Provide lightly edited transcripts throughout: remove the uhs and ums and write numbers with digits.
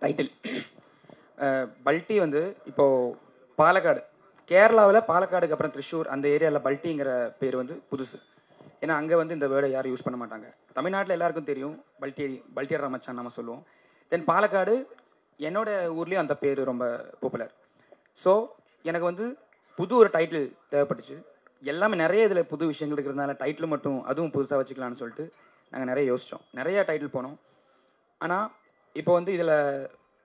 Title பல்ட்டி வந்து இப்போது பாலக்காடு, கேரளாவில் பாலக்காடுக்கு அப்புறம் திருச்சூர் அந்த ஏரியாவில் பல்ட்டிங்கிற பேர் வந்து புதுசு. ஏன்னா அங்கே வந்து இந்த வேர்டை யாரும் யூஸ் பண்ண மாட்டாங்க. தமிழ்நாட்டில் எல்லாருக்கும் தெரியும் பல்ட்டியர் மச்சான் நம்ம சொல்லுவோம். தென் பாலக்காடு என்னோட ஊர்லேயும் அந்த பேர் ரொம்ப பாப்புலர். ஸோ எனக்கு வந்து புது ஒரு டைட்டில் தேவைப்பட்டுச்சு. எல்லாமே நிறைய இதில் புது விஷயங்கள் இருக்கிறதுனால டைட்டில் மட்டும் அதுவும் புதுசாக வச்சுக்கலான்னு சொல்லிட்டு நாங்கள் நிறைய யோசித்தோம். நிறைய டைட்டில் போனோம். ஆனால் இப்போ வந்து இதில்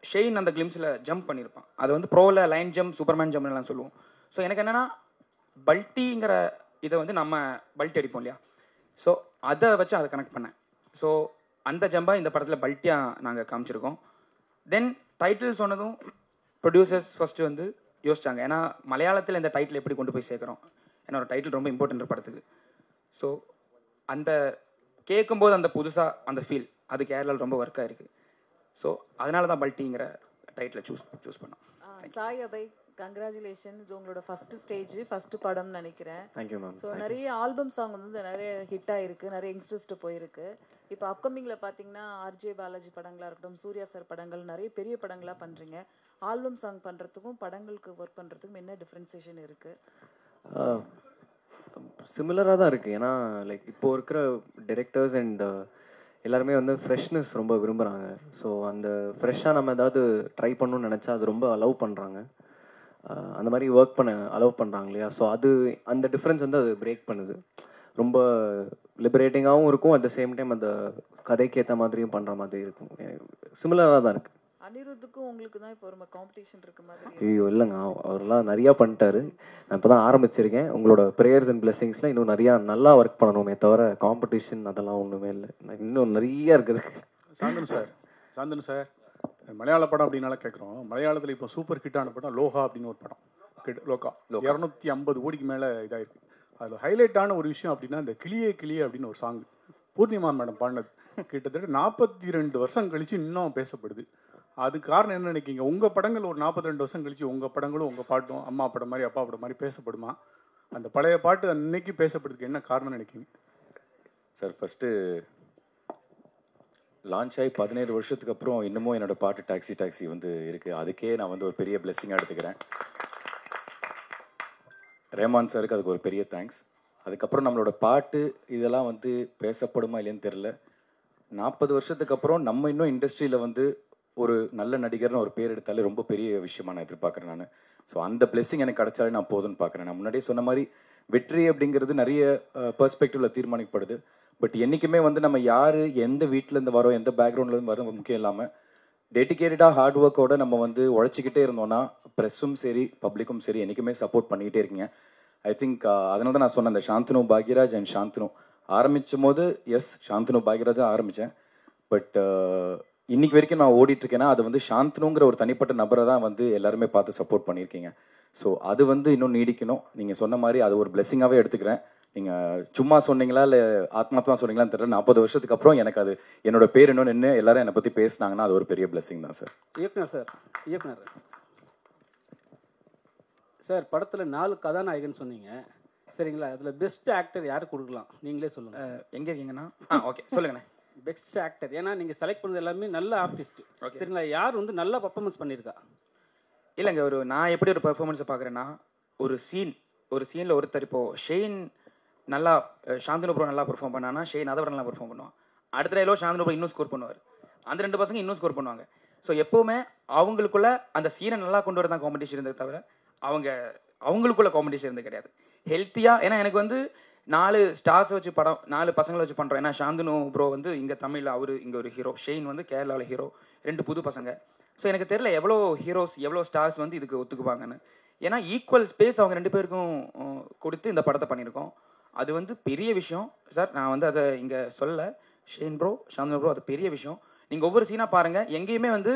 ஷெயின் அந்த கிளிம்ஸில் ஜம்ப் பண்ணியிருப்பான். அது வந்து ப்ரோவில் லைன் ஜம்ப், சூப்பர்மேன் ஜம்ப்லாம் சொல்லுவோம். ஸோ எனக்கு என்னென்னா பல்ட்டிங்கிற இதை வந்து நம்ம பல்ட்டி அடிப்போம் இல்லையா, ஸோ அதை வச்சு அதை கனெக்ட் பண்ணேன். ஸோ அந்த ஜம்பாக இந்த படத்தில் பல்ட்டியாக நாங்கள் காமிச்சிருக்கோம். தென் டைட்டில் சொன்னதும் ப்ரொடியூசர்ஸ் ஃபஸ்ட்டு வந்து யோசிச்சாங்க. ஏன்னா மலையாளத்தில் இந்த டைட்டில் எப்படி கொண்டு போய் சேர்க்குறோம், ஏன்னா ஒரு டைட்டில் ரொம்ப இம்பார்ட்டன்ட் படத்துக்கு. ஸோ அந்த கேட்கும்போது அந்த புதுசாக அந்த ஃபீல் அது கேரளாவில் ரொம்ப ஒர்க் ஆகிருக்கு. ஸோ அதனால தான் பல்ட்டிங்கிற டைட்டிலை சூஸ் பண்ணோம். சாய் அபய், கங்க்ராச்சுலேஷன். இது உங்களோட ஃபர்ஸ்ட் ஸ்டேஜ், ஃபர்ஸ்ட் படம்னு நினைக்கிறேன். Thank you ma'am. ஸோ நிறைய ஆல்பம் சாங் வந்து நிறைய ஹிட் ஆயிருக்கு, நிறைய யங்ஸ்டர்ஸ்ட்டு போயிருக்கு. இப்போ அப்கமிங்கில் பார்த்தீங்கன்னா ஆர்ஜே பாலாஜி படங்களாக இருக்கட்டும், சூர்யா சார் படங்கள், நிறைய பெரிய படங்களாக பண்ணுறீங்க. ஆல்பம் சாங் பண்ணுறதுக்கும் படங்களுக்கு ஒர்க் பண்ணுறதுக்கும் என்ன டிஃப்ரென்சியேஷன் இருக்குது? சிமிலராக தான் இருக்குது. ஏன்னா லைக் இப்போ இருக்கிற டிரெக்டர்ஸ் அண்ட் எல்லாருமே வந்து ஃப்ரெஷ்னஸ் ரொம்ப விரும்புகிறாங்க. ஸோ அந்த ஃப்ரெஷ்ஷாக நம்ம ஏதாவது ட்ரை பண்ணணும்னு நினச்சா அது ரொம்ப அலோவ் பண்ணுறாங்க. அந்த மாதிரி ஒர்க் பண்ண அலோவ் பண்ணுறாங்க இல்லையா. ஸோ அது அந்த டிஃப்ரென்ஸ் வந்து அது பிரேக் பண்ணுது. ரொம்ப லிபரேட்டிங்காகவும் இருக்கும், அட் த சேம் டைம் அந்த கதைக்கு ஏற்ற மாதிரியும் பண்ணுற மாதிரி இருக்கும். சிமிலராக தான் இருக்குது. அனிருத்துக்கும் உங்களுக்கு தான் இப்போ ஒரு காம்படிஷன் இருக்க மாதிரி. ஐயோ இல்லைங்க, அவரெல்லாம் நிறையா பண்ணிட்டாரு. நான் இப்போ தான் ஆரம்பிச்சிருக்கேன். உங்களோட ப்ரேயர்ஸ் அண்ட் பிளெஸிங்ஸ்லாம் இன்னும் நிறையா நல்லா ஒர்க் பண்ணணுமே தவிர காம்படிஷன் அதெல்லாம் ஒன்றுமே இல்லை. இன்னும் நிறைய இருக்குது. சாந்தனு சார் மலையாள படம் அப்படின்னால கேட்குறோம். மலையாளத்தில் இப்போ சூப்பர் ஹிட்டான படம் லோகா அப்படின்னு ஒரு படம். லோகா 250 கோடிக்கு மேலே இதாகிருக்கு. அதில் ஹைலைட்டான ஒரு விஷயம் அப்படின்னா இந்த கிளியே கிளியே அப்படின்னு ஒரு சாங் பூர்ணிமா மேடம் பாடினது. கிட்டத்தட்ட 42 வருஷம் கழிச்சு இன்னும் பேசப்படுது. அது காரணம் என்ன நினைக்கிங்க? உங்கள் படங்கள் ஒரு 42 வருஷம் கழிச்சு உங்கள் படங்களும் உங்கள் பாட்டும் அம்மா படம் மாதிரி அப்பா படம் மாதிரி பேசப்படுமா? அந்த பழைய பாட்டு அன்னைக்கு பேசப்படுறதுக்கு என்ன காரணம் நினைக்கிங்க சார்? ஃபஸ்ட்டு லான்ச் ஆகி 17 வருஷத்துக்கு அப்புறம் இன்னமும் என்னோடய பாட்டு டாக்ஸி வந்து இருக்குது. அதுக்கே நான் வந்து ஒரு பெரிய பிளெஸ்ஸிங்காக எடுத்துக்கிறேன். ரேமான் சாருக்கு அதுக்கு ஒரு பெரிய தேங்க்ஸ். அதுக்கப்புறம் நம்மளோட பாட்டு இதெல்லாம் வந்து பேசப்படுமா இல்லைன்னு தெரில. 40 வருஷத்துக்கு அப்புறம் நம்ம இன்னும் இண்டஸ்ட்ரியில் வந்து ஒரு நல்ல நடிகர்னு ஒரு பேர் எடுத்தாலே ரொம்ப பெரிய விஷயமா நான் எதிர்பார்க்குறேன் நான். ஸோ அந்த பிளெஸ்ஸிங் எனக்கு கிடைச்சாலே நான் போதுன்னு பார்க்குறேன். நான் முன்னாடியே சொன்ன மாதிரி வெற்றி அப்படிங்கிறது நிறைய பெர்ஸ்பெக்டிவில் தீர்மானிக்கப்படுது. பட் என்றைக்குமே வந்து நம்ம யார் எந்த வீட்டிலேருந்து வரோம், எந்த பேக்ரவுண்ட்லேருந்து வரோம் முக்கியம் இல்லாமல் டெடிக்கேட்டடாக ஹார்ட் ஒர்க்கோடு நம்ம வந்து உழைச்சிக்கிட்டே இருந்தோம்னா ப்ரெஸ்ஸும் சரி பப்ளிக்கும் சரி என்றைக்குமே சப்போர்ட் பண்ணிக்கிட்டே இருக்கீங்க. ஐ திங்க் அதனால தான் நான் சொன்னேன் இந்த சாந்தனு பாக்யராஜ் அண்ட் சாந்தனு ஆரம்பிச்சும் போது சாந்தனு பாக்யராஜாக ஆரம்பித்தேன். பட் இன்னைக்கு வரைக்கும் நான் ஓடிட்டுருக்கேன்னா அது வந்து சாந்தனுங்கிற ஒரு தனிப்பட்ட நபரை தான் வந்து எல்லாருமே பார்த்து சப்போர்ட் பண்ணியிருக்கீங்க. ஸோ அது வந்து இன்னும் நீடிக்கணும். நீங்கள் சொன்ன மாதிரி அது ஒரு பிளெஸ்ஸிங்காகவே எடுத்துக்கிறேன். நீங்கள் சும்மா சொன்னீங்களா இல்லை ஆத்மாத்மா சொன்னீங்களான்னு தெரியல. 40 வருஷத்துக்கு அப்புறம் எனக்கு அது என்னோட பேர் இன்னும் நின்று எல்லாரும் என்னை பற்றி பேசினாங்கன்னா அது ஒரு பெரிய பிளெஸ்ஸிங் தான் சார். இயக்குனர் சார் படத்தில் 4 கதாநாயகன் சொன்னீங்க சரிங்களா? அதில் பெஸ்ட் ஆக்டர் யாருக்கு கொடுக்கலாம் நீங்களே சொல்லுங்கள். எங்கே இருக்கீங்கன்னா ஓகே சொல்லுங்கண்ணே. பெஸ்ட் ஆக்டர் ஏன்னா நீங்கள் செலக்ட் பண்ணது எல்லாமே நல்ல ஆர்டிஸ்ட் சரிங்களா? யார் வந்து நல்லா பர்ஃபார்மன்ஸ் பண்ணியிருக்கா? இல்லைங்க, நான் எப்படி ஒரு பெர்ஃபார்மன்ஸை பார்க்குறேன்னா ஒரு சீனில் ஒருத்தர் இப்போது ஷெயின் நல்லா சாந்தனு ப்ரோ நல்லா பெர்ஃபார்ம் பண்ணான்னா ஷெயின் அதை விட நல்லா பெர்ஃபார்ம் பண்ணுவான். அடுத்த டைலோ சாந்தனு ப்ரோ இன்னும் ஸ்கோர் பண்ணுவார். அந்த 2 பசங்க இன்னும் ஸ்கோர் பண்ணுவாங்க. ஸோ எப்போவுமே அவங்களுக்குள்ள அந்த சீனை நல்லா கொண்டு வர தான் காம்படிஷன் இருந்தது தவிர அவங்களுக்குள்ள காம்படிஷன் இருந்தது கிடையாது. ஹெல்த்தியாக ஏன்னா எனக்கு வந்து 4 ஸ்டார்ஸ் வச்சு படம் 4 பசங்களை வச்சு பண்ணுறோம். ஏன்னா சாந்தனு ப்ரோ வந்து இங்கே தமிழில் அவர் இங்கே ஒரு ஹீரோ, ஷெயின் வந்து கேரளாவில் ஹீரோ, 2 புது பசங்க. ஸோ எனக்கு தெரியல எவ்வளோ ஹீரோஸ் எவ்வளோ ஸ்டார்ஸ் வந்து இதுக்கு ஒத்துக்குவாங்கன்னு. ஏன்னா ஈக்குவல் ஸ்பேஸ் அவங்க 2 பேருக்கும் கொடுத்து இந்த படத்தை பண்ணியிருக்கோம். அது வந்து பெரிய விஷயம் சார். நான் வந்து அதை இங்கே சொல்ல ஷெயின் ப்ரோ சாந்தனு ப்ரோ அது பெரிய விஷயம். நீங்கள் ஒவ்வொரு சீனாக பாருங்கள், எங்கேயுமே வந்து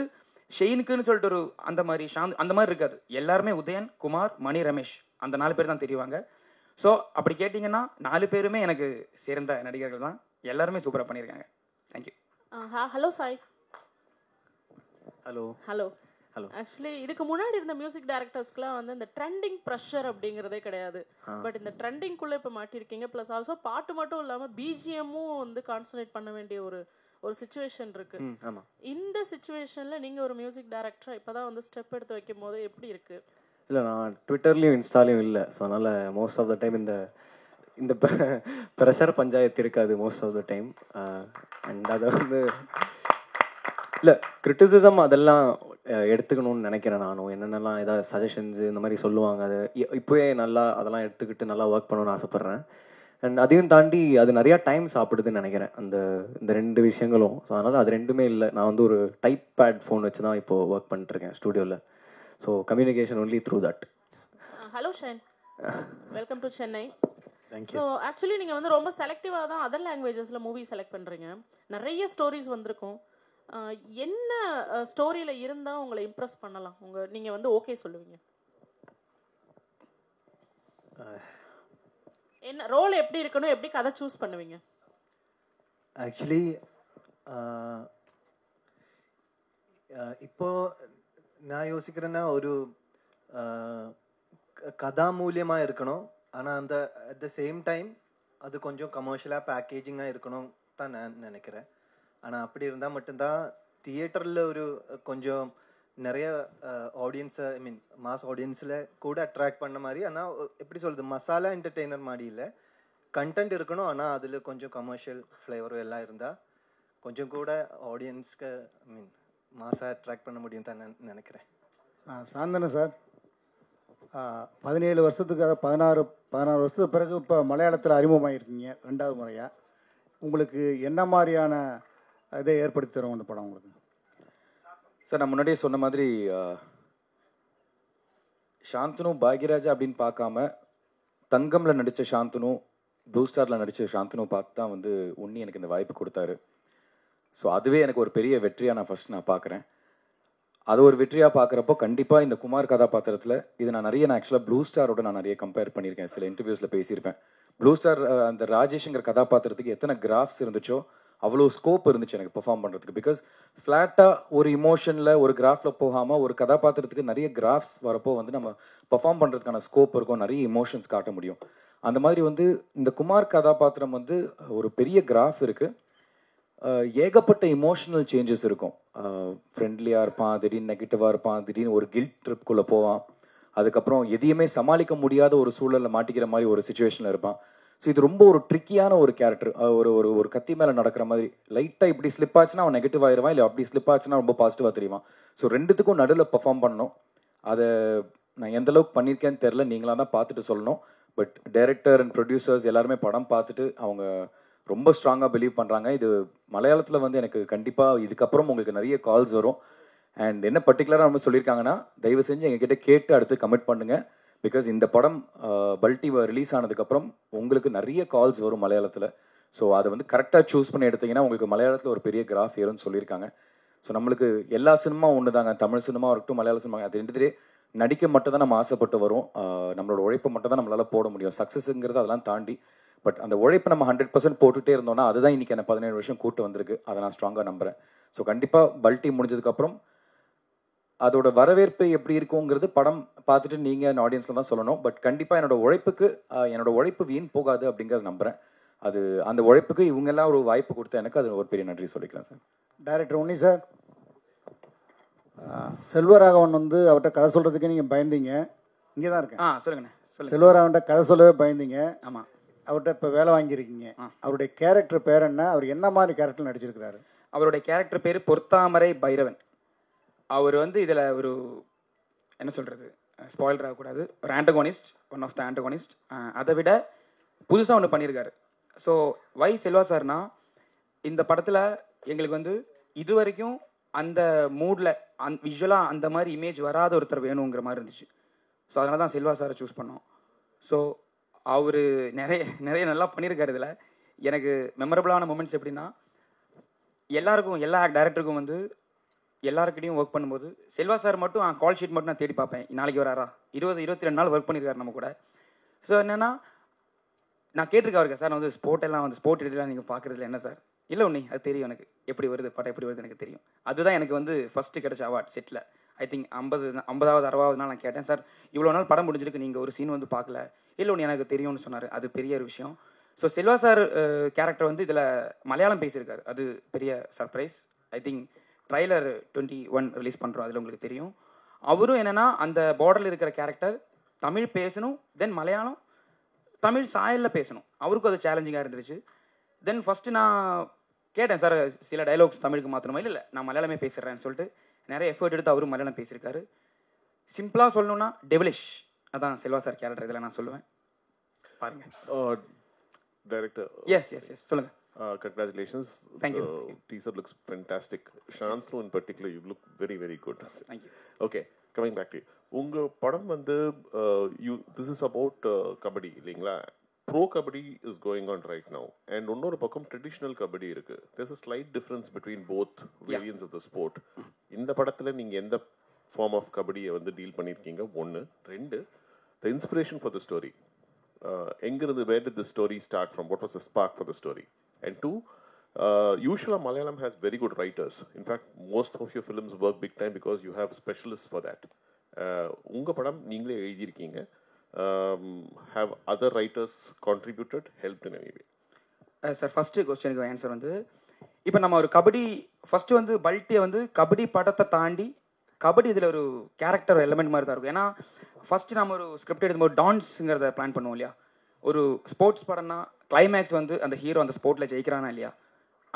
ஷெயினுக்குன்னு சொல்லிட்டு ஒரு அந்த மாதிரி இருக்காது. எல்லாருமே உதயன், குமார், மணி, ரமேஷ் அந்த 4 பேர் தான் தெரியுவாங்க. ஸோ அப்படி கேட்டிங்கன்னா 4 பேருமே எனக்கு சேர்ந்த நடிகர்கள் தான். எல்லாருமே சூப்பராக பண்ணியிருக்காங்க. Thank you. Hello Sai. Hello hello hello. Actually இதுக்கு முன்னாடி இருந்த மியூசிக் டைரக்டர்ஸ்க்குலாம் வந்து இந்த ட்ரெண்டிங் ப்ரெஷர் அப்படிங்கிறதே கிடையாது. பட் இந்த ட்ரெண்டிங்குள்ளே இப்போ மாட்டிருக்கீங்க. ப்ளஸ் ஆல்சோ பாட்டு மட்டும் இல்லாமல் பிஜிஎம்மும் வந்து கான்சன்ட்ரேட் பண்ண வேண்டிய ஒரு ஒரு சுச்சுவேஷன் இருக்கு. ஆமாம். இந்த சுச்சுவேஷன்ல நீங்க ஒரு மியூசிக் டைரக்டரா இப்பதான் வந்து ஸ்டெப் எடுத்து வைக்கும் போது எப்படி இருக்கு? இல்லை, நான் ட்விட்டர்லேயும் இன்ஸ்டாலையும் இல்லை. ஸோ அதனால் மோஸ்ட் ஆஃப் த டைம் இந்த இந்த ப்ரெஷர் பஞ்சாயத்து இருக்காது most of the time. And அதை வந்து இல்லை, கிரிட்டிசிசம் அதெல்லாம் எடுத்துக்கணும்னு நினைக்கிறேன். நானும் என்னென்னலாம் ஏதாவது சஜஷன்ஸு இந்த மாதிரி சொல்லுவாங்க, அது இப்போவே நல்லா அதெல்லாம் எடுத்துக்கிட்டு நல்லா ஒர்க் பண்ணணும்னு ஆசைப்பட்றேன். அண்ட் அதையும் தாண்டி அது நிறையா டைம் சாப்பிடுதுன்னு நினைக்கிறேன், இந்த ரெண்டு விஷயங்களும். ஸோ அதனால் அது ரெண்டுமே இல்லை. நான் வந்து ஒரு டைப் பேட் ஃபோன் வச்சு தான் இப்போது ஒர்க் பண்ணிட்டுருக்கேன் ஸ்டூடியோவில். So communication only through that. Hello Shine, welcome to Chennai. Thank you. So actually நீங்கள் வந்து ரொம்ப செலக்டிவாக தான் அதர் லாங்குவேஜஸில் மூவி செலக்ட் பண்ணுறீங்க. நிறைய ஸ்டோரிஸ் வந்திருக்கும். என்ன ஸ்டோரியில் இருந்தால் உங்களை இம்ப்ரெஸ் பண்ணலாம், நீங்கள் வந்து ஓகே சொல்லுவீங்க? என்ன ரோல் எப்படி இருக்கணும், எப்படி கதை சூஸ் பண்ணுவீங்க? ஆக்சுவலி இப்போ நான் யோசிக்கிறேன்னா ஒரு கதாமூல்யமாக இருக்கணும். ஆனால் அந்த அட் த சேம் டைம் அது கொஞ்சம் கமர்ஷியலாக பேக்கேஜிங்காக இருக்கணும் தான் நான் நினைக்கிறேன். ஆனால் அப்படி இருந்தால் மட்டும்தான் தியேட்டரில் ஒரு கொஞ்சம் நிறைய ஆடியன்ஸை, ஐ மீன் மாஸ் ஆடியன்ஸில் கூட அட்ராக்ட் பண்ண மாதிரி. ஆனால் எப்படி சொல்கிறது, மசாலா என்டர்டெய்னர் மாதிரி இல்லை, கண்டென்ட் இருக்கணும். ஆனால் அதில் கொஞ்சம் கமர்ஷியல் ஃப்ளேவரும் எல்லாம் இருந்தால் கொஞ்சம் கூட ஆடியன்ஸ்க்கு ஐ மீன் மாஸாக அட்ராக்ட் பண்ண முடியும் தான் நான் நினைக்கிறேன். சாந்தனு சார், 17 வருஷத்துக்காக 16 வருஷத்துக்கு பிறகு இப்போ மலையாளத்தில் அறிமுகமாகிருக்கீங்க 2வது முறையாக. உங்களுக்கு என்ன மாதிரியான இதை ஏற்படுத்தி தரும் அந்த படம் உங்களுக்கு? சார், நான் முன்னாடியே சொன்ன மாதிரி சாந்தனு பாக்யராஜா அப்படின்னு பார்க்காம தங்கம்ல நடித்த சாந்தனு, ப்ளூ ஸ்டாரில் நடித்த சாந்தனு பார்த்து தான் வந்து உன்னி எனக்கு இந்த வாய்ப்பு கொடுத்தாரு. ஸோ அதுவே எனக்கு ஒரு பெரிய வெற்றியாக நான் பார்க்குறேன். அது ஒரு வெற்றியாக பார்க்குறப்போ கண்டிப்பாக இந்த குமார் கதாபாத்திரத்தில் இது நான் ஆக்சுவலாக ப்ளூ ஸ்டாரோட நான் நிறைய கம்பேர் பண்ணியிருக்கேன், சில இன்டர்வியூஸில் பேசியிருப்பேன். ப்ளூ ஸ்டார் அந்த ராஜேஷ்ங்கிற கதாபாத்திரத்துக்கு எத்தனை கிராஃப்ஸ் இருந்துச்சோ அவ்வளோ ஸ்கோப் இருந்துச்சு எனக்கு பெர்ஃபார்ம் பண்ணுறதுக்கு. பிகாஸ் ஃப்ளாட்டாக ஒரு இமோஷனில் ஒரு கிராஃபில் போகாமல் ஒரு கதாபாத்திரத்துக்கு நிறைய கிராஃப்ஸ் வரப்போ வந்து நம்ம பெர்ஃபார்ம் பண்ணுறதுக்கான ஸ்கோப் இருக்கும், நிறைய இமோஷன்ஸ் காட்ட முடியும். அந்த மாதிரி வந்து இந்த குமார் கதாபாத்திரம் வந்து ஒரு பெரிய கிராஃப் இருக்குது, ஏகப்பட்ட இமோஷனல் சேஞ்சஸ் இருக்கும். ஃப்ரெண்ட்லியாக இருப்பான், திடீர்னு நெகட்டிவாக இருப்பான், திடீர்னு ஒரு கில்ட் ட்ரிப்குள்ளே போவான், அதுக்கப்புறம் எதையுமே சமாளிக்க முடியாத ஒரு சூழலில் மாட்டிக்கிற மாதிரி ஒரு சுச்சுவேஷனில் இருப்பான். ஸோ இது ரொம்ப ஒரு ட்ரிக்கியான ஒரு கேரக்டர். ஒரு கத்தி மேலே நடக்கிற மாதிரி, லைட்டாக இப்படி ஸ்லிப் ஆச்சுன்னா அவன் நெகட்டிவ் ஆயிடுவான், இல்லை அப்படி ஸ்லிப் ஆச்சுன்னா ரொம்ப பாசிட்டிவாக தெரியுவான். ஸோ ரெண்டுத்துக்கும் நடுவில் பெர்ஃபார்ம் பண்ணணும். அதை நான் எந்த அளவுக்கு பண்ணியிருக்கேன்னு தெரில, நீங்களாக தான் பார்த்துட்டு சொல்லணும். பட் டைரக்டர் அண்ட் ப்ரொடியூசர்ஸ் எல்லாருமே படம் பார்த்துட்டு அவங்க ரொம்ப ஸ்ட்ராங்காக பிலீவ் பண்ணுறாங்க. இது மலையாளத்தில் வந்து எனக்கு கண்டிப்பாக இதுக்கப்புறம் உங்களுக்கு நிறைய கால்ஸ் வரும். அண்ட் என்ன பர்டிகுலராக நம்ம சொல்லியிருக்காங்கன்னா, தயவு செஞ்சு எங்ககிட்ட கேட்டு அடுத்து கமிட் பண்ணுங்கள். பிகாஸ் இந்த படம் பல்டி ரிலீஸ் ஆனதுக்கப்புறம் உங்களுக்கு நிறைய கால்ஸ் வரும் மலையாளத்தில். ஸோ அதை வந்து கரெக்டாக சூஸ் பண்ணி எடுத்தீங்கன்னா உங்களுக்கு மலையாளத்தில் ஒரு பெரிய கிராஃப் ஏறும்னு சொல்லியிருக்காங்க. ஸோ நம்மளுக்கு எல்லா சினிமா ஒன்று தாங்க, தமிழ் சினிமா இருக்கட்டும் மலையாள சினிமா, அது ரெண்டுத்திலே நடிக்க மட்டும் தான் நம்ம ஆசைப்பட்டு வரும். நம்மளோட உழைப்பை மட்டும் தான் நம்மளால் போட முடியும். சக்ஸஸ்ங்கிறது அதெல்லாம் தாண்டி. பட் அந்த உழைப்பை நம்ம 100% போட்டுகிட்டே இருந்தோம்னா அதுதான் இன்றைக்கி என்ன 17 வருஷம் கூட்டு வந்திருக்கு. அதை நான் ஸ்ட்ராங்காக நம்புகிறேன். ஸோ கண்டிப்பாக பல்டி முடிஞ்சதுக்கப்புறம் அதோட வரவேற்பு எப்படி இருக்குங்கிறது படம் பார்த்துட்டு நீங்கள் ஆடியன்ஸில் தான் சொல்லணும். பட் கண்டிப்பாக என்னோட உழைப்பு வீண் போகாது அப்படிங்கிறத நம்புகிறேன். அது அந்த உழைப்புக்கு இவங்கெல்லாம் ஒரு வாய்ப்பு கொடுத்த எனக்கு அது ஒரு பெரிய நன்றி சொல்லிக்கிறேன் சார். டைரக்டர் உன்னி சார், செல்வராகவன் வந்து அவர்கிட்ட கதை சொல்கிறதுக்கே நீங்கள் பயந்தீங்க. இங்கே தான் இருக்கேன். சொல்லுங்கண்ணே. செல்வராகவன்கிட்ட கதை சொல்லவே பயந்தீங்க. ஆமாம். அவர்கிட்ட இப்போ வேலை வாங்கியிருக்கீங்க. அவருடைய கேரக்டர் பேர் என்ன? அவர் என்ன மாதிரி கேரக்டர் நடிச்சிருக்கிறாரு? அவருடைய கேரக்டர் பேர் பொற்தாமரை பைரவன். அவர் வந்து இதில் ஒரு என்ன சொல்கிறது, ஸ்பாயிலர் ஆகக்கூடாது, ஒரு antagonist, one of the antagonist. அதை விட புதுசாக ஒன்று பண்ணியிருக்காரு. ஸோ வை செல்வா சார்னா, இந்த படத்தில் எங்களுக்கு வந்து இது வரைக்கும் அந்த மூடில் விஷுவலாக அந்த மாதிரி இமேஜ் வராத ஒருத்தர் வேணுங்கிற மாதிரி இருந்துச்சு. ஸோ அதனால தான் செல்வா சாரை சூஸ் பண்ணோம். ஸோ அவர் நிறைய நல்லா பண்ணியிருக்காரு. இதில் எனக்கு மெமரபிளான மூமெண்ட்ஸ் எப்படின்னா, எல்லாருக்கும் எல்லா டைரக்டருக்கும் வந்து எல்லாருக்கிட்டையும் ஒர்க் பண்ணும்போது செல்வா சார் மட்டும் கால் ஷீட் மட்டும் நான் தேடி பார்ப்பேன், நாளைக்கு வராரா, 22 நாள் ஒர்க் பண்ணியிருக்காரு நம்ம கூட. ஸோ என்னென்னா நான் கேட்டிருக்கேன் அவருக்கு, சார் நான் வந்து ஸ்போர்ட் எடிட்டெலாம் நீங்கள் பார்க்குறதுல என்ன சார்? இல்லை உன்னி அது தெரியும் எனக்கு, எப்படி வருது படம் எப்படி வருது எனக்கு தெரியும். அதுதான் எனக்கு வந்து ஃபஸ்ட்டு கிடைச்ச அவார்ட் செட்டில். ஐ திங்க் 50வது 60வது நாள் நான் கேட்டேன், சார் இவ்வளோ நாள் படம் முடிஞ்சிருக்கு, நீங்கள் ஒரு சீன் வந்து பார்க்கல. இல்லை ஒன்று எனக்கு தெரியும்னு சொன்னார். அது பெரிய ஒரு விஷயம். ஸோ செல்வா சார் கேரக்டர் வந்து இதில் மலையாளம் பேசியிருக்காரு, அது பெரிய surprise. I think trailer 21 release பண்ணுறோம், அதில் உங்களுக்கு தெரியும். அவரும் என்னென்னா அந்த பார்டரில் இருக்கிற கேரக்டர் தமிழ் பேசணும், தென் மலையாளம் தமிழ் சாயலில் பேசணும். அவருக்கும் அது சேலஞ்சிங்காக இருந்துச்சு. தென் ஃபஸ்ட்டு நான் கேட்டேன், சார் சில டைலாக்ஸ் தமிழுக்கு மாற்றணுமா? இல்லை நான் மலையாளமே பேசுகிறேன்னு சொல்லிட்டு நிறைய எஃபர்ட் எடுத்து அவரும் மலையாளம் பேசியிருக்காரு. சிம்பிளாக சொல்லணும்னா டெவலிஷ், அதான் செல்வா சார் கேரக்டர் இதில் நான் சொல்லுவேன். பாருங்க. Director. Yes, சொல்லுங்க. Congratulations. Thank you. The teaser looks fantastic. Shantanu in particular, you look very, very good. Thank you. Okay, coming back to you. உங்க படம் வந்து this is about கபடி இல்லைங்களா? Pro Kabaddi is going on right now. And இன்னொரு பக்கம் traditional kabaddi இருக்கு. There's a slight difference between both variants of the sport. இந்த படத்துல நீங்க எந்த ஃபார்ம் ஆஃப் கபடியை வந்து டீல் பண்ணியிருக்கீங்க? 1. 2, the inspiration for the story. எங்கிருந்து, where did the story start from? What was the spark for the story? And 2, usually Malayalam has very good writers. In fact, most of your films work big time because you have specialists for that. உங்க படம் நீங்களே எழுதியிருக்கீங்க. Have other writers contributed, helped in any way? Sir first கொஸ்டினுக்கு answer வந்து, இப்போ நம்ம ஒரு kabaddi first வந்து பல்ட்டியை வந்து கபடி படத்தை தாண்டி கபடி இதில் ஒரு கேரக்டர் எலிமெண்ட் மாதிரி தான் இருக்கும். ஏன்னா ஃபஸ்ட்டு நம்ம ஒரு ஸ்கிரிப்ட் எடுக்கும்போது டான்ஸுங்கிறத பிளான் பண்ணுவோம் இல்லையா? ஒரு ஸ்போர்ட்ஸ் படம்னா கிளைமேக்ஸ் வந்து அந்த ஹீரோ அந்த ஸ்போர்ட்டில் ஜெயிக்கிறானா இல்லையா,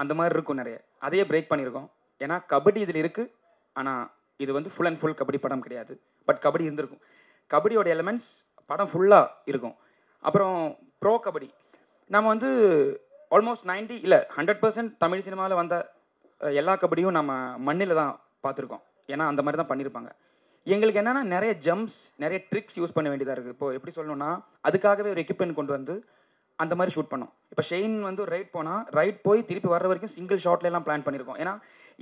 அந்த மாதிரி இருக்கும் நிறைய. அதையே பிரேக் பண்ணியிருக்கோம். ஏன்னா கபடி இதில் இருக்குது, ஆனால் இது வந்து ஃபுல் அண்ட் ஃபுல் கபடி படம் கிடையாது. பட் கபடி இருந்திருக்கும், கபடியோட எலிமெண்ட்ஸ் படம் ஃபுல்லாக இருக்கும். அப்புறம் ப்ரோ கபடி நம்ம வந்து ஆல்மோஸ்ட் 90 இல்லை 100% தமிழ் சினிமாவில் வந்த எல்லா கபடியும் நம்ம மண்ணில் தான் பார்த்துருக்கோம். ஏன்னா அந்த மாதிரி தான் பண்ணியிருப்பாங்க. எங்களுக்கு என்னென்னா நிறைய ஜம்ப்ஸ், நிறைய ட்ரிக்ஸ் யூஸ் பண்ண வேண்டியதாக இருக்குது. இப்போ எப்படி சொல்லணும்னா அதுக்காகவே ஒரு எக்யூப்மெண்ட் கொண்டு வந்து அந்த மாதிரி ஷூட் பண்ணோம். இப்போ ஷெயின் வந்து ஒரு ரைட் போனால் ரைட் போய் திருப்பி வர்ற வரைக்கும் சிங்கிள் ஷாட்லாம் பிளான் பண்ணியிருக்கோம். ஏன்னா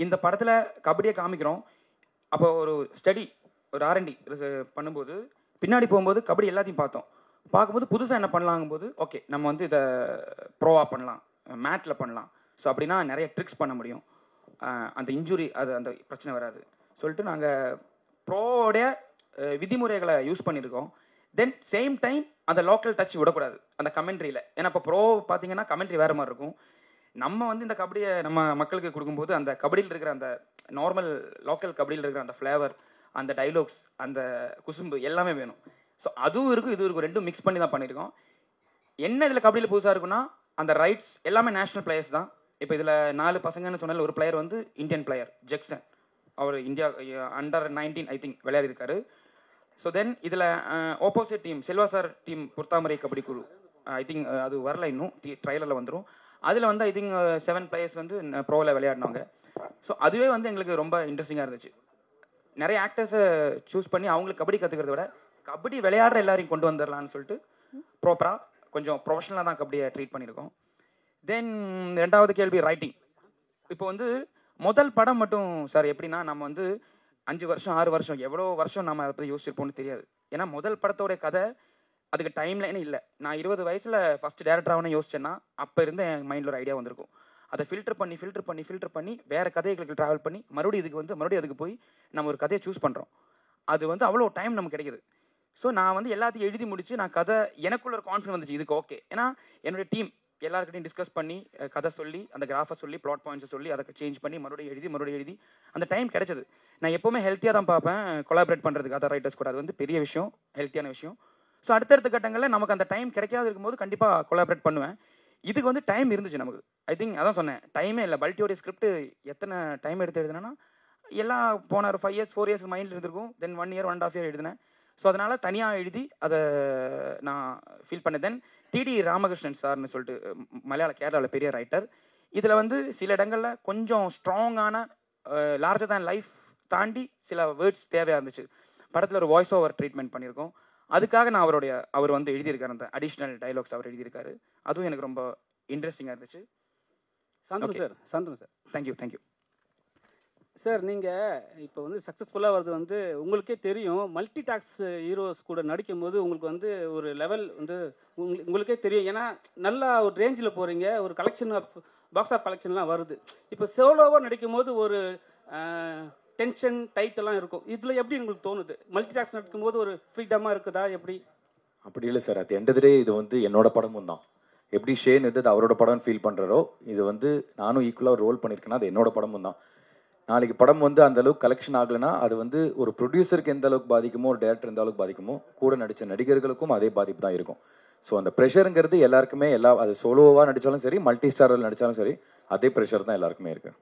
இந்த படத்தில் கபடியை காமிக்கிறோம், அப்போ ஒரு ஸ்டடி ஒரு R&D பண்ணும்போது பின்னாடி போகும்போது கபடி எல்லாத்தையும் பார்க்கும்போது புதுசாக என்ன பண்ணலாங்கும்போது ஓகே நம்ம வந்து இதை ப்ரோவாக பண்ணலாம், மேட்டில் பண்ணலாம். ஸோ அப்படின்னா நிறைய ட்ரிக்ஸ் பண்ண முடியும், அந்த இன்ஜுரி அது அந்த பிரச்சனை வராது சொல்லிட்டு நாங்கள் ப்ரோவோடைய விதிமுறைகளை யூஸ் பண்ணியிருக்கோம். தென் சேம் டைம் அந்த லோக்கல் டச் விடக்கூடாது அந்த கமெண்ட்ரியில். ஏன்னா இப்போ ப்ரோ பார்த்தீங்கன்னா கமெண்ட்ரி வேறு மாதிரி இருக்கும். நம்ம வந்து இந்த கபடியை நம்ம மக்களுக்கு கொடுக்கும்போது அந்த கபடியில் இருக்கிற அந்த நார்மல் லோக்கல் கபடியில் இருக்கிற அந்த ஃப்ளேவர், அந்த டைலாக்ஸ், அந்த குசும்பு எல்லாமே வேணும். ஸோ அதுவும் இருக்கும் இதுவும் இருக்கும், ரெண்டும் மிக்ஸ் பண்ணி தான் பண்ணியிருக்கோம். என்ன இதில் கபடியில் புதுசாக இருக்குன்னா அந்த ரைட்ஸ் எல்லாமே நேஷ்னல் பிளேயர்ஸ் தான். இப்போ இதில் 4 பசங்கன்னு சொன்னால ஒரு பிளேயர் வந்து இந்தியன் பிளேயர் ஜெக்சன், அவர் இந்தியா அண்டர் 19 ஐ திங்க் விளையாடிருக்காரு. ஸோ தென் இதில் opposite team Selva sir team பொறுத்தாமரை கபடி குழு, ஐ திங்க் அது வரல இன்னும், ட்ரைலரில் வந்துடும். அதில் வந்து ஐ திங்க் 7 பிளேயர்ஸ் வந்து ப்ரோவில் விளையாடினாங்க. ஸோ அதுவே வந்து எங்களுக்கு ரொம்ப இன்ட்ரெஸ்டிங்காக இருந்துச்சு. நிறைய ஆக்டர்ஸை சூஸ் பண்ணி அவங்களுக்கு கபடி கற்றுக்கிறத விட கபடி விளையாடுற எல்லாரையும் கொண்டு வந்துடலான்னு சொல்லிட்டு ப்ராப்பராக கொஞ்சம் ப்ரொஃபஷனலாக தான் கபடியை ட்ரீட் பண்ணியிருக்கோம். தென் 2வது கேள்வி ரைட்டிங். இப்போ வந்து முதல் படம் மட்டும் சார் எப்படின்னா நம்ம வந்து 5 வருஷம் 6 வருஷம் எவ்வளோ வருஷம் நம்ம அதை பற்றி யோசிச்சிருப்போம்னு தெரியாது. ஏன்னா முதல் படத்தோடைய கதை அதுக்கு டைம் லைனே இல்லை. நான் 20 வயசில் ஃபஸ்ட்டு டேரக்டராகனு யோசிச்சேன்னா அப்போ இருந்து என் மைண்டில் ஒரு ஐடியா வந்திருக்கும். அதை ஃபில்டர் பண்ணி வேறு கதைகளுக்கு ட்ராவல் பண்ணி மறுபடியும் அதுக்கு போய் நம்ம ஒரு கதையை சூஸ் பண்ணுறோம். அது வந்து அவ்வளோ டைம் நமக்கு கிடைக்குது. ஸோ நான் வந்து எல்லாத்தையும் எழுதி முடிச்சு நான் கதை எனக்குள்ள ஒரு கான்ஃபிடன்ஸ் வந்துச்சு இதுக்கு ஓகே. ஏன்னா என்னுடைய டீம் எல்லாருக்கிட்டையும் டிஸ்கஸ் பண்ணி கதை சொல்லி அந்த கிராஃபை சொல்லி பிளாட் பாயிண்ட்ஸை சொல்லி அதை சேஞ்ச் பண்ணி மறுபடியும் எழுதி அந்த டைம் கிடைச்சது. நான் எப்போவுமே ஹெல்த்தியாக தான் பார்ப்பேன் கொலாபரேட் பண்ணுறதுக்கு அதர் ரைட்டர்ஸ் கூட. அது வந்து பெரிய விஷயம், ஹெல்த்தியான விஷயம். ஸோ அடுத்தடுத்த கட்டங்களில் நமக்கு அந்த டைம் கிடைக்காது இருக்கும்போது கண்டிப்பாக கொலாபரேட் பண்ணுவேன். இதுக்கு வந்து டைம் இருந்துச்சு நமக்கு. ஐ திங்க் அதான் சொன்னேன், டைமே இல்லை. பல்ட்டியோடைய ஸ்கிரிப்ட் எத்தனை டைம் எடுத்து எழுதுனேன்னா எல்லாம் போன ஒரு 5 years 4 years மைண்டில் இருந்திருக்கும். தென் 1 year 1.5 year எழுதினேன். ஸோ அதனால் தனியாக எழுதி அதை நான் ஃபீல் பண்ணேன். தென் டிடி ராமகிருஷ்ணன் சார்னு சொல்லிட்டு கேரளாவில் பெரிய ரைட்டர். இதில் வந்து சில இடங்களில் கொஞ்சம் ஸ்ட்ராங்கான லார்ஜர் தேன் லைஃப் தாண்டி சில வேர்ட்ஸ் தேவையாக இருந்துச்சு. படத்தில் ஒரு வாய்ஸ் ஓவர் ட்ரீட்மெண்ட் பண்ணியிருக்கோம். அதுக்காக நான் அவர் வந்து எழுதியிருக்காரு, அந்த அடிஷ்னல் டைலாக்ஸ் அவர் எழுதியிருக்காரு. அதுவும் எனக்கு ரொம்ப இன்ட்ரெஸ்டிங்காக இருந்துச்சு. Shanthanu sir thank you sir. நீங்கள் இப்போ வந்து சக்ஸஸ்ஃபுல்லாக வருது வந்து உங்களுக்கே தெரியும். மல்டி டாக்ஸ் ஹீரோஸ் கூட நடிக்கும் போது உங்களுக்கு வந்து ஒரு லெவல் வந்து உங்களுக்கே தெரியும். ஏன்னா நல்லா ஒரு ரேஞ்சில் போகிறீங்க, ஒரு கலெக்ஷன் ஆஃப் பாக்ஸ் ஆஃப் கலெக்ஷன்லாம் வருது. இப்போ சோலோவாக நடிக்கும் போது ஒரு டென்ஷன் டைட்டெல்லாம் இருக்கும். இதில் எப்படி உங்களுக்கு தோணுது? மல்டி டாக்ஸ் நடிக்கும் போது ஒரு ஃப்ரீடமாக இருக்குதா எப்படி? அப்படி இல்லை சார். அது எண்ட் ஆஃப் தி டே இது வந்து என்னோட படமும் தான். எப்படி ஷேன் இது அவரோட படம்னு ஃபீல் பண்ணுறாரோ, இது வந்து நானும் ஈக்குவலாக ரோல் பண்ணியிருக்கேன்னா அது என்னோட படமும் தான். நாளைக்கு படம் வந்து அந்த அளவுக்கு கலெக்ஷன் ஆகலைன்னா அது வந்து ஒரு ப்ரொடியூசருக்கு எந்த அளவுக்கு பாதிக்குமோ, ஒரு டேரக்டர் எந்த அளவுக்கு பாதிக்குமோ, கூட நடித்த நடிகர்களுக்கும் அதே பாதிப்பு தான் இருக்கும். ஸோ அந்த ப்ரெஷருங்கிறது எல்லாருக்குமே அது சோலோவாக நடித்தாலும் சரி, மல்டி ஸ்டாரில் நடித்தாலும் சரி, அதே ப்ரெஷர் தான் எல்லாருக்குமே இருக்குது.